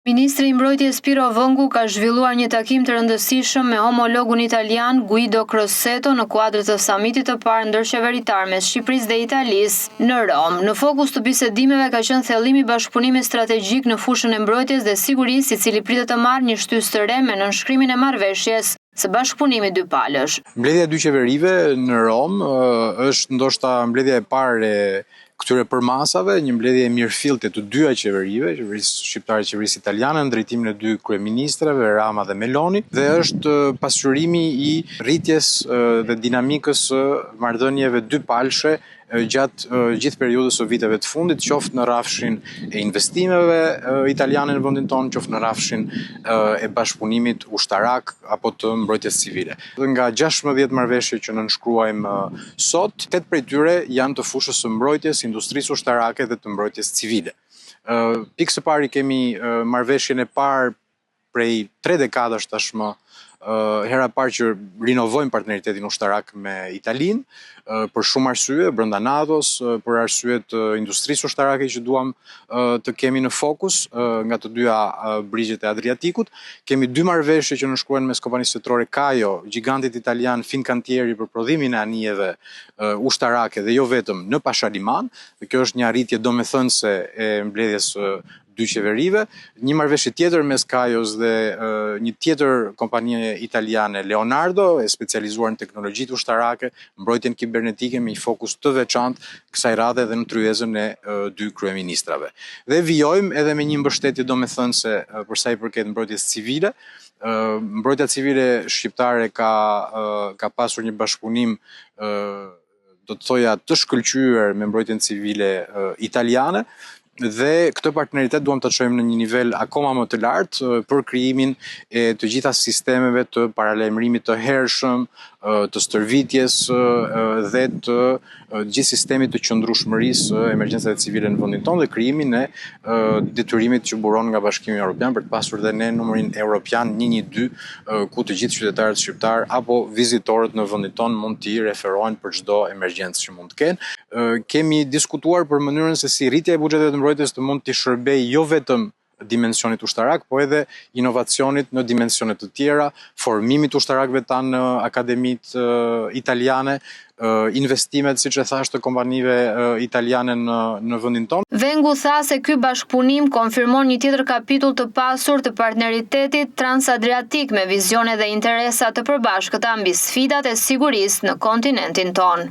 Ministri i Mbrojtjes Piro Vëngu ka zhvilluar një takim të rëndësishëm me homologun italian Guido Crosetto në kuadër të samitit të parë ndërqeveritar mes Shqipërisë dhe Italisë në Rom. Në fokus të bisedimeve ka qenë thellimi i bashkëpunimit strategjik në fushën e mbrojtjes dhe sigurisë, i cili pritet të marrë një shtysë të re me nënshkrimin e marrëveshjes së bashkëpunimit dypalësh. Mbledhja e dy qeverive në Rom është ndoshta mbledhja e parë e këtyre përmasave, një mbledhje e mirëfillte të dyja qeverive, qeverisë shqiptare dhe qeverisë italiane, në drejtimin e dy kryeministrave, Rama dhe Meloni, dhe është pasqyrimi i rritjes dhe dinamikës së marrëdhënieve dypalëshe gjatë gjithë periudhës së viteve të fundit, qoftë në rrafshin e investimeve italiane në vendin tonë, qoftë në rrafshin e bashkëpunimit ushtarak apo të mbrojtjes civile. Nga 16 marrëveshje që nënshkruajmë sot, 8 prej tyre janë të fushës së mbrojtjes, industrisë ushtarake dhe të mbrojtjes civile. Pikë së pari kemi marrëveshjen e parë prej 3 dekadash tashmë, hera parë që rinovojmë partneritetin ushtarak me Italinë, për shumë arsye, brenda NATO-s, për arsye të industrisë ushtarake që duam të kemi në fokus nga të dyja brigjet e Adriatikut. Kemi 2 marrëveshje që nënshkruhen mes kompanisë shtetërore Caio, gigantit italian Fincantieri për prodhimin e anijeve ushtarake dhe jo vetëm në Pashaliman, dhe kjo është një arritje domethënëse e mbledhjes dy qeverive, një marrëveshje tjetër mes Caios dhe një tjetër kompanie italiane, Leonardo, e specializuar në teknologjitë ushtarake, mbrojtjen kibernetike me një fokus të veçantë kësaj radhe dhe në tryezën e dy kryeministrave. Dhe vijojmë edhe me një mbështetje domethënëse për sa i përket mbrojtjes civile. Mbrojtja civile shqiptare ka pasur një bashkëpunim do të thoja të shkëlqyer me mbrojtjen civile italiane, dhe këtë partneritet duam të çojmë në një nivel akoma më të lartë për krijimin e të gjitha sistemeve të paralajmërimit të hershëm, të stërvitjes dhe të gjithë sistemit të qëndrueshmërisë emergjencave civile në vendin tonë dhe krijimin e detyrimit që buron nga Bashkimi Evropian për të pasur dhe ne numrin Europian 112, ku të gjithë qytetarët shqiptar apo vizitorët në vendin tonë mund t'i referohen për çdo emergjencë që mund të kenë. Kemi diskutuar për mënyrën se si rritja e buxheteve të mbrojtjes të mund t'i shërbejë jo vetëm dimensionit ushtarak, po edhe inovacionit në dimensione të tjera, formimit ushtarakëve tanë në akademitë italiane, investimet, siç e thash, të kompanive italiane në vendin tonë. Vëngu tha se ky bashkëpunim konfirmon një tjetër kapitull të pasur të partneritetit transadriatik me vizione dhe interesa të përbashkëta mbi sfidat e sigurisë në kontinentin tonë.